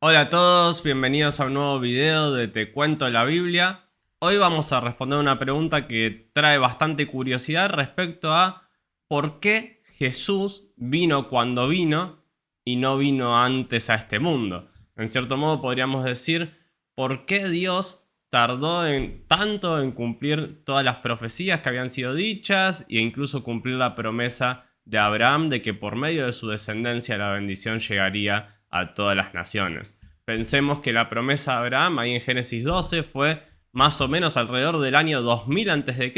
Hola a todos, bienvenidos a un nuevo video de Te Cuento la Biblia. Hoy vamos a responder una pregunta que trae bastante curiosidad respecto a por qué Jesús vino cuando vino y no vino antes a este mundo. En cierto modo podríamos decir por qué Dios tardó tanto en cumplir todas las profecías que habían sido dichas e incluso cumplir la promesa de Abraham de que por medio de su descendencia la bendición llegaría a todas las naciones. Pensemos que la promesa de Abraham ahí en Génesis 12 fue más o menos alrededor del año 2000 a.C.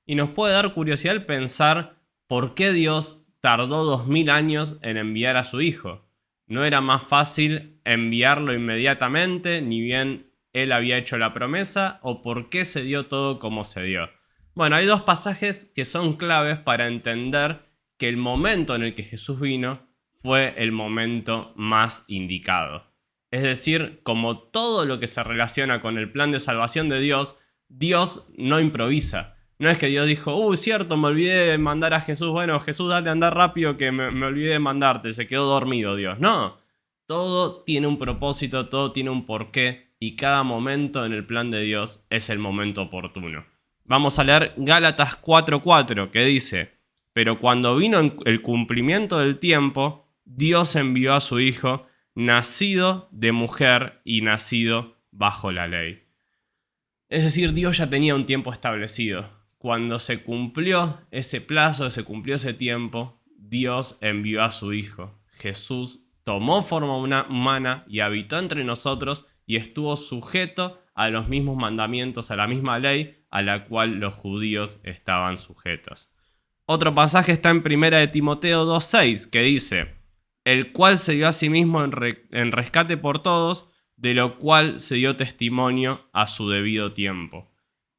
Y nos puede dar curiosidad el pensar por qué Dios tardó 2000 años en enviar a su hijo. ¿No era más fácil enviarlo inmediatamente, ni bien él había hecho la promesa, o por qué se dio todo como se dio? Bueno, hay dos pasajes que son claves para entender que el momento en el que Jesús vino fue el momento más indicado. Es decir, como todo lo que se relaciona con el plan de salvación de Dios, Dios no improvisa. No es que Dios dijo, cierto, me olvidé de mandar a Jesús. Bueno, Jesús, dale, anda rápido que me olvidé de mandarte. Se quedó dormido Dios. No, todo tiene un propósito, todo tiene un porqué. Y cada momento en el plan de Dios es el momento oportuno. Vamos a leer Gálatas 4:4, que dice: pero cuando vino el cumplimiento del tiempo, Dios envió a su Hijo, nacido de mujer y nacido bajo la ley. Es decir, Dios ya tenía un tiempo establecido. Cuando se cumplió ese plazo, se cumplió ese tiempo, Dios envió a su Hijo. Jesús tomó forma humana y habitó entre nosotros y estuvo sujeto a los mismos mandamientos, a la misma ley a la cual los judíos estaban sujetos. Otro pasaje está en 1 de Timoteo 2:6, que dice: el cual se dio a sí mismo en rescate por todos, de lo cual se dio testimonio a su debido tiempo.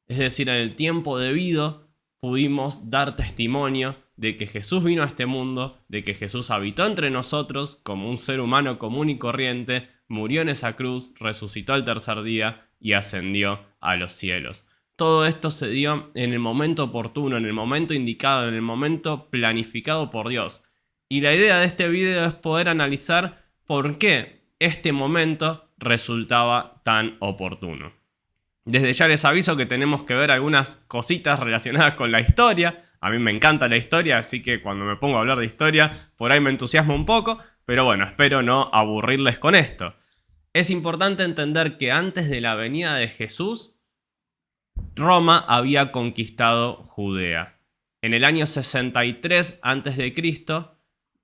Es decir, en el tiempo debido pudimos dar testimonio de que Jesús vino a este mundo, de que Jesús habitó entre nosotros como un ser humano común y corriente, murió en esa cruz, resucitó al tercer día y ascendió a los cielos. Todo esto se dio en el momento oportuno, en el momento indicado, en el momento planificado por Dios. Y la idea de este video es poder analizar por qué este momento resultaba tan oportuno. Desde ya les aviso que tenemos que ver algunas cositas relacionadas con la historia. A mí me encanta la historia, así que cuando me pongo a hablar de historia, por ahí me entusiasmo un poco. Pero bueno, espero no aburrirles con esto. Es importante entender que antes de la venida de Jesús, Roma había conquistado Judea. En el año 63 a.C.,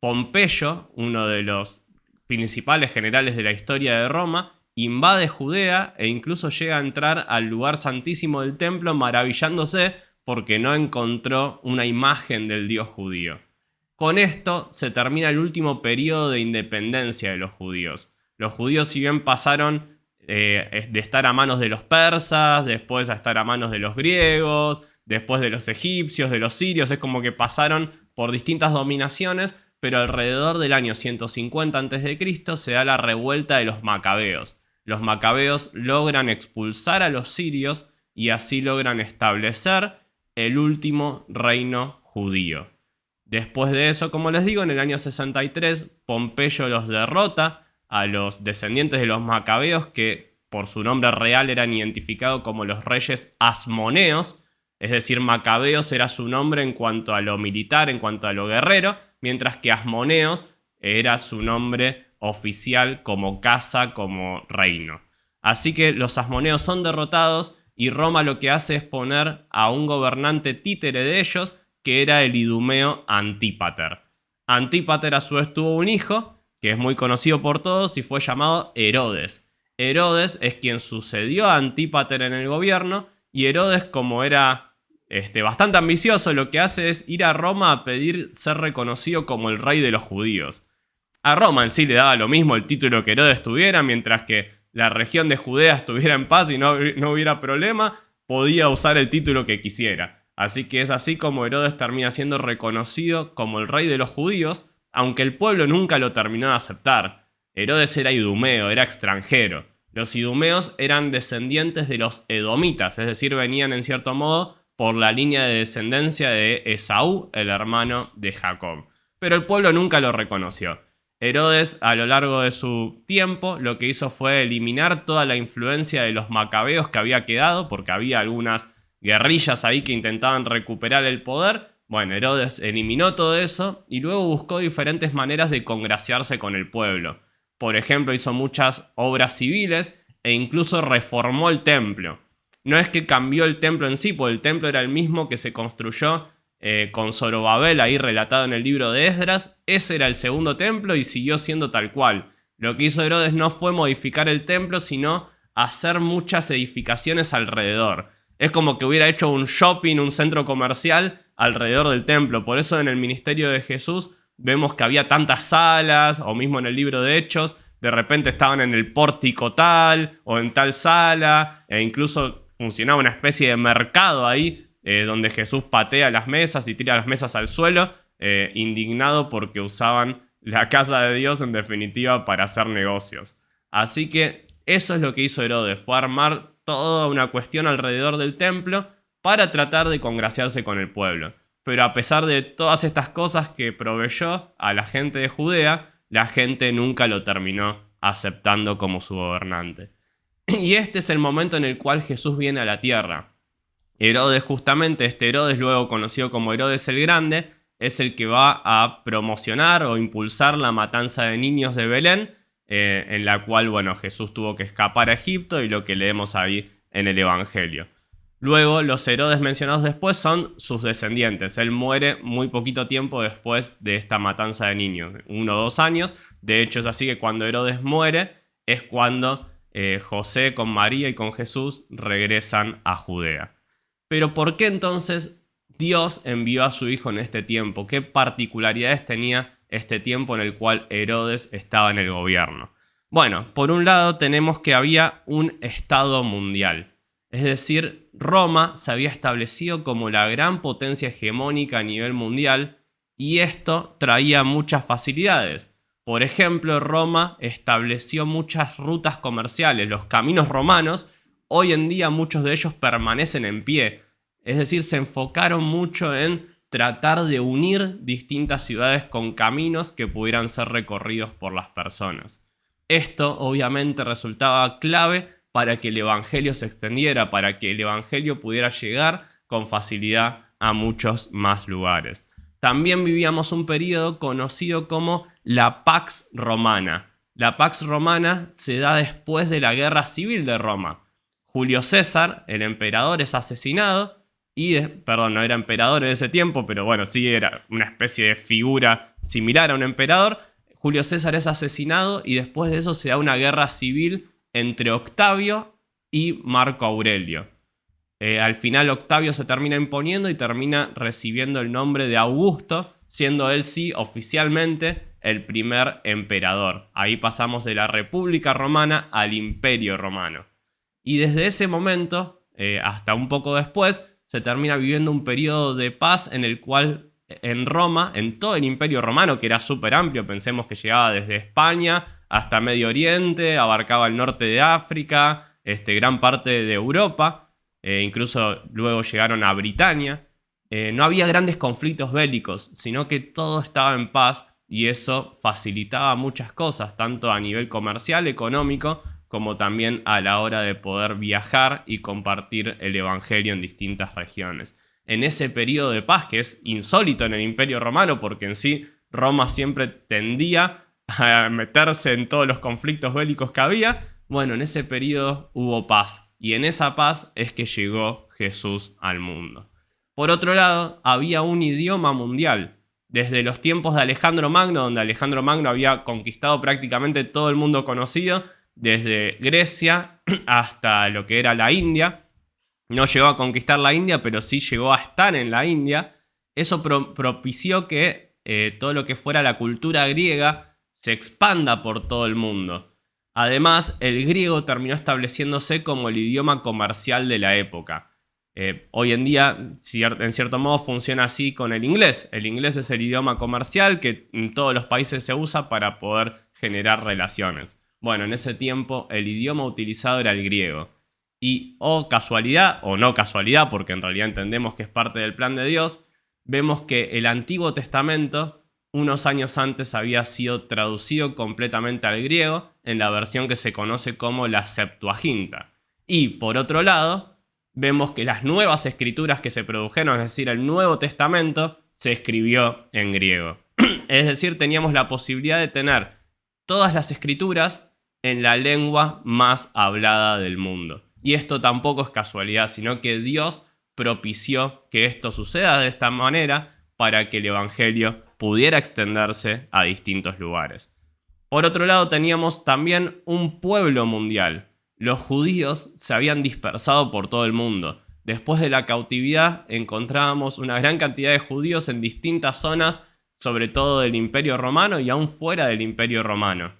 Pompeyo, uno de los principales generales de la historia de Roma, invade Judea e incluso llega a entrar al lugar santísimo del templo maravillándose porque no encontró una imagen del dios judío. Con esto se termina el último periodo de independencia de los judíos. Los judíos, si bien pasaron de estar a manos de los persas, después a estar a manos de los griegos, después de los egipcios, de los sirios, es como que pasaron por distintas dominaciones, pero alrededor del año 150 a.C. se da la revuelta de los macabeos. Los macabeos logran expulsar a los sirios y así logran establecer el último reino judío. Después de eso, como les digo, en el año 63, Pompeyo los derrota a los descendientes de los macabeos, que por su nombre real eran identificados como los reyes asmoneos. Es decir, macabeos era su nombre en cuanto a lo militar, en cuanto a lo guerrero, mientras que asmoneos era su nombre oficial como casa, como reino. Así que los asmoneos son derrotados y Roma lo que hace es poner a un gobernante títere de ellos, que era el idumeo Antípater. Antípater a su vez tuvo un hijo, que es muy conocido por todos y fue llamado Herodes. Herodes es quien sucedió a Antípater en el gobierno, y Herodes, como era bastante ambicioso, lo que hace es ir a Roma a pedir ser reconocido como el rey de los judíos. A Roma en sí le daba lo mismo el título que Herodes tuviera, mientras que la región de Judea estuviera en paz y no hubiera problema, podía usar el título que quisiera. Así que es así como Herodes termina siendo reconocido como el rey de los judíos, aunque el pueblo nunca lo terminó de aceptar. Herodes era idumeo, era extranjero. Los idumeos eran descendientes de los edomitas, es decir, venían en cierto modo por la línea de descendencia de Esaú, el hermano de Jacob. Pero el pueblo nunca lo reconoció. Herodes, a lo largo de su tiempo, lo que hizo fue eliminar toda la influencia de los macabeos que había quedado, porque había algunas guerrillas ahí que intentaban recuperar el poder. Bueno, Herodes eliminó todo eso y luego buscó diferentes maneras de congraciarse con el pueblo. Por ejemplo, hizo muchas obras civiles e incluso reformó el templo. No es que cambió el templo en sí, porque el templo era el mismo que se construyó con Zorobabel, ahí relatado en el libro de Esdras. Ese era el segundo templo y siguió siendo tal cual. Lo que hizo Herodes no fue modificar el templo, sino hacer muchas edificaciones alrededor. Es como que hubiera hecho un shopping, un centro comercial alrededor del templo. Por eso en el ministerio de Jesús vemos que había tantas salas, o mismo en el libro de Hechos, de repente estaban en el pórtico tal, o en tal sala, e incluso funcionaba una especie de mercado ahí, donde Jesús patea las mesas y tira las mesas al suelo, indignado porque usaban la casa de Dios en definitiva para hacer negocios. Así que eso es lo que hizo Herodes, fue armar toda una cuestión alrededor del templo para tratar de congraciarse con el pueblo. Pero a pesar de todas estas cosas que proveyó a la gente de Judea, la gente nunca lo terminó aceptando como su gobernante. Y este es el momento en el cual Jesús viene a la tierra. Herodes, justamente, este Herodes, luego conocido como Herodes el Grande, es el que va a promocionar o impulsar la matanza de niños de Belén, en la cual, bueno, Jesús tuvo que escapar a Egipto y lo que leemos ahí en el Evangelio. Luego, los Herodes mencionados después son sus descendientes. Él muere muy poquito tiempo después de esta matanza de niños, 1 o 2 años. De hecho, es así que cuando Herodes muere es cuando José con María y con Jesús regresan a Judea. Pero ¿por qué entonces Dios envió a su hijo en este tiempo? ¿Qué particularidades tenía este tiempo en el cual Herodes estaba en el gobierno? Bueno, por un lado tenemos que había un Estado mundial. Es decir, Roma se había establecido como la gran potencia hegemónica a nivel mundial y esto traía muchas facilidades. Por ejemplo, Roma estableció muchas rutas comerciales, los caminos romanos. Hoy en día muchos de ellos permanecen en pie. Es decir, se enfocaron mucho en tratar de unir distintas ciudades con caminos que pudieran ser recorridos por las personas. Esto obviamente resultaba clave para que el evangelio se extendiera, para que el evangelio pudiera llegar con facilidad a muchos más lugares. También vivíamos un periodo conocido como la Pax Romana. La Pax Romana se da después de la Guerra Civil de Roma. Julio César, el emperador, es asesinado perdón, no era emperador en ese tiempo, pero bueno, sí era una especie de figura similar a un emperador. Julio César es asesinado y después de eso se da una guerra civil entre Octavio y Marco Aurelio. Al final Octavio se termina imponiendo y termina recibiendo el nombre de Augusto, siendo él sí oficialmente el primer emperador. Ahí pasamos de la República Romana al Imperio Romano. Y desde ese momento, hasta un poco después, se termina viviendo un periodo de paz en el cual en Roma, en todo el Imperio Romano, que era súper amplio, pensemos que llegaba desde España hasta Medio Oriente, abarcaba el norte de África, gran parte de Europa, incluso luego llegaron a Britania. No había grandes conflictos bélicos, sino que todo estaba en paz y eso facilitaba muchas cosas, tanto a nivel comercial, económico, como también a la hora de poder viajar y compartir el evangelio en distintas regiones. En ese periodo de paz, que es insólito en el Imperio Romano, porque en sí Roma siempre tendía a meterse en todos los conflictos bélicos que había, bueno, en ese periodo hubo paz, y en esa paz es que llegó Jesús al mundo. Por otro lado, había un idioma mundial. Desde los tiempos de Alejandro Magno, donde Alejandro Magno había conquistado prácticamente todo el mundo conocido, desde Grecia hasta lo que era la India. No llegó a conquistar la India, pero sí llegó a estar en la India. Eso propició que todo lo que fuera la cultura griega se expanda por todo el mundo. Además, el griego terminó estableciéndose como el idioma comercial de la época. Hoy en día, en cierto modo, funciona así con el inglés. El inglés es el idioma comercial que en todos los países se usa para poder generar relaciones. Bueno, en ese tiempo el idioma utilizado era el griego. Y casualidad, o no casualidad, porque en realidad entendemos que es parte del plan de Dios, vemos que el Antiguo Testamento unos años antes había sido traducido completamente al griego en la versión que se conoce como la Septuaginta. Y por otro lado, vemos que las nuevas escrituras que se produjeron, es decir, el Nuevo Testamento, se escribió en griego. Es decir, teníamos la posibilidad de tener todas las escrituras en la lengua más hablada del mundo. Y esto tampoco es casualidad, sino que Dios propició que esto suceda de esta manera para que el Evangelio pudiera extenderse a distintos lugares. Por otro lado, teníamos también un pueblo mundial. Los judíos se habían dispersado por todo el mundo. Después de la cautividad encontrábamos una gran cantidad de judíos en distintas zonas, sobre todo del Imperio Romano y aún fuera del Imperio Romano.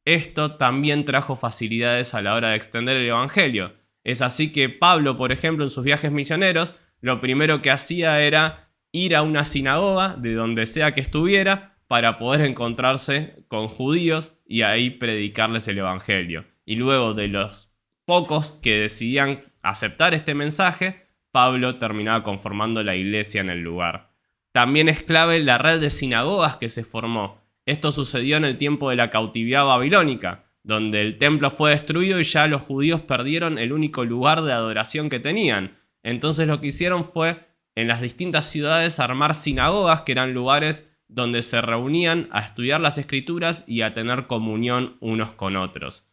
Esto también trajo facilidades a la hora de extender el Evangelio. Es así que Pablo, por ejemplo, en sus viajes misioneros, lo primero que hacía era ir a una sinagoga, de donde sea que estuviera, para poder encontrarse con judíos y ahí predicarles el Evangelio. Y luego de los pocos que decidían aceptar este mensaje, Pablo terminaba conformando la iglesia en el lugar. También es clave la red de sinagogas que se formó. Esto sucedió en el tiempo de la cautividad babilónica, donde el templo fue destruido y ya los judíos perdieron el único lugar de adoración que tenían. Entonces lo que hicieron fue, en las distintas ciudades, armar sinagogas, que eran lugares donde se reunían a estudiar las escrituras y a tener comunión unos con otros.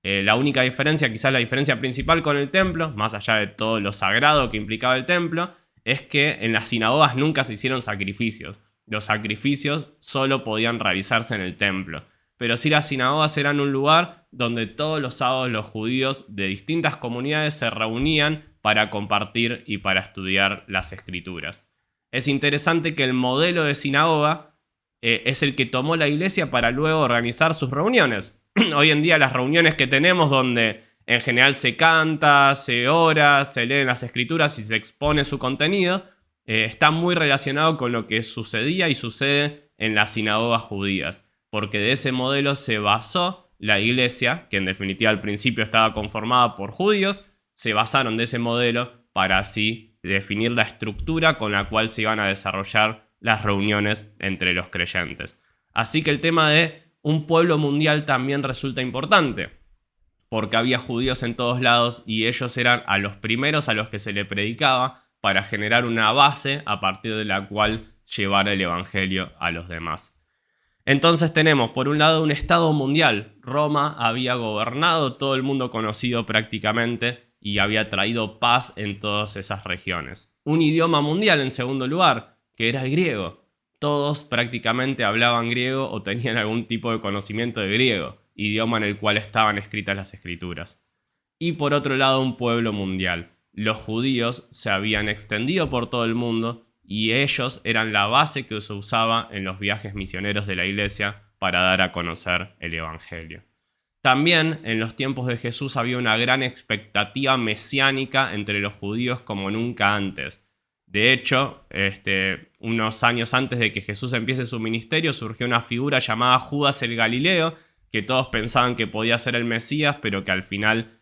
La única diferencia, quizás la diferencia principal con el templo, más allá de todo lo sagrado que implicaba el templo, es que en las sinagogas nunca se hicieron sacrificios. Los sacrificios solo podían realizarse en el templo. Pero sí, las sinagogas eran un lugar donde todos los sábados los judíos de distintas comunidades se reunían para compartir y para estudiar las escrituras. Es interesante que el modelo de sinagoga es el que tomó la iglesia para luego organizar sus reuniones. Hoy en día las reuniones que tenemos, donde en general se canta, se ora, se leen las escrituras y se expone su contenido, está muy relacionado con lo que sucedía y sucede en las sinagogas judías, porque de ese modelo se basó la iglesia, que en definitiva al principio estaba conformada por judíos. Se basaron de ese modelo para así definir la estructura con la cual se iban a desarrollar las reuniones entre los creyentes. Así que el tema de un pueblo mundial también resulta importante, porque había judíos en todos lados y ellos eran a los primeros a los que se le predicaba para generar una base a partir de la cual llevar el evangelio a los demás. Entonces tenemos por un lado un estado mundial. Roma había gobernado todo el mundo conocido prácticamente y había traído paz en todas esas regiones. Un idioma mundial en segundo lugar, que era el griego. Todos prácticamente hablaban griego o tenían algún tipo de conocimiento de griego, idioma en el cual estaban escritas las escrituras. Y por otro lado, un pueblo mundial. Los judíos se habían extendido por todo el mundo y ellos eran la base que se usaba en los viajes misioneros de la iglesia para dar a conocer el evangelio. También en los tiempos de Jesús había una gran expectativa mesiánica entre los judíos como nunca antes. De hecho, unos años antes de que Jesús empiece su ministerio, surgió una figura llamada Judas el Galileo, que todos pensaban que podía ser el Mesías, pero que al final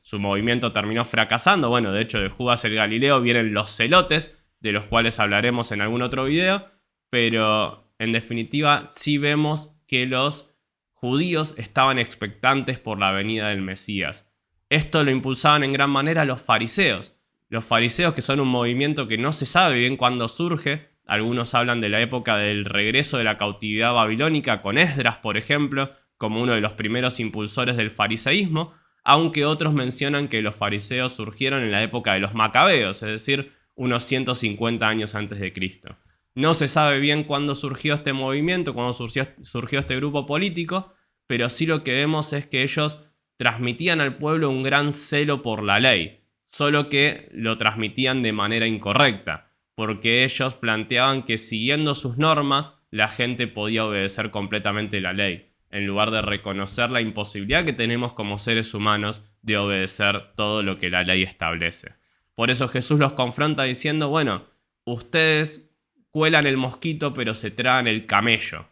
su movimiento terminó fracasando. Bueno, de hecho, de Judas el Galileo vienen los celotes, de los cuales hablaremos en algún otro video, pero en definitiva sí vemos que los judíos estaban expectantes por la venida del Mesías. Esto lo impulsaban en gran manera los fariseos. Los fariseos, que son un movimiento que no se sabe bien cuándo surge. Algunos hablan de la época del regreso de la cautividad babilónica con Esdras, por ejemplo, como uno de los primeros impulsores del fariseísmo, aunque otros mencionan que los fariseos surgieron en la época de los macabeos, es decir, unos 150 años antes de Cristo. No se sabe bien cuándo surgió este movimiento, cuándo surgió este grupo político, pero sí lo que vemos es que ellos transmitían al pueblo un gran celo por la ley, solo que lo transmitían de manera incorrecta, porque ellos planteaban que siguiendo sus normas la gente podía obedecer completamente la ley, en lugar de reconocer la imposibilidad que tenemos como seres humanos de obedecer todo lo que la ley establece. Por eso Jesús los confronta diciendo, bueno, ustedes cuelan el mosquito pero se tragan el camello.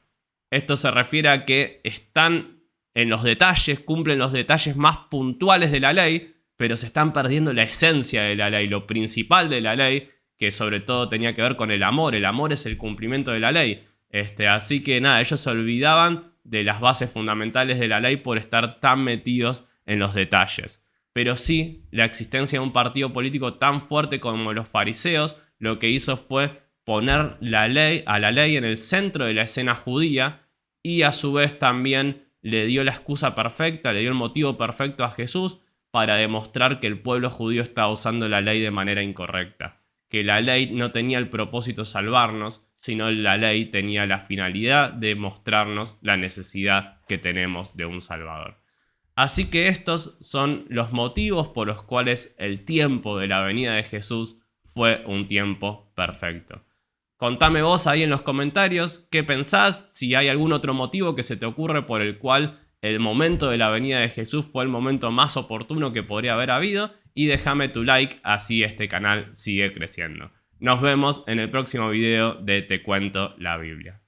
Esto se refiere a que están en los detalles, cumplen los detalles más puntuales de la ley, pero se están perdiendo la esencia de la ley, lo principal de la ley, que sobre todo tenía que ver con el amor. El amor es el cumplimiento de la ley. Así que nada, ellos se olvidaban de las bases fundamentales de la ley por estar tan metidos en los detalles. Pero sí, la existencia de un partido político tan fuerte como los fariseos lo que hizo fue poner a la ley en el centro de la escena judía, y a su vez también le dio la excusa perfecta, le dio el motivo perfecto a Jesús para demostrar que el pueblo judío estaba usando la ley de manera incorrecta. Que la ley no tenía el propósito de salvarnos, sino la ley tenía la finalidad de mostrarnos la necesidad que tenemos de un Salvador. Así que estos son los motivos por los cuales el tiempo de la venida de Jesús fue un tiempo perfecto. Contame vos ahí en los comentarios qué pensás, si hay algún otro motivo que se te ocurre por el cual el momento de la venida de Jesús fue el momento más oportuno que podría haber habido, y déjame tu like, así este canal sigue creciendo. Nos vemos en el próximo video de Te Cuento la Biblia.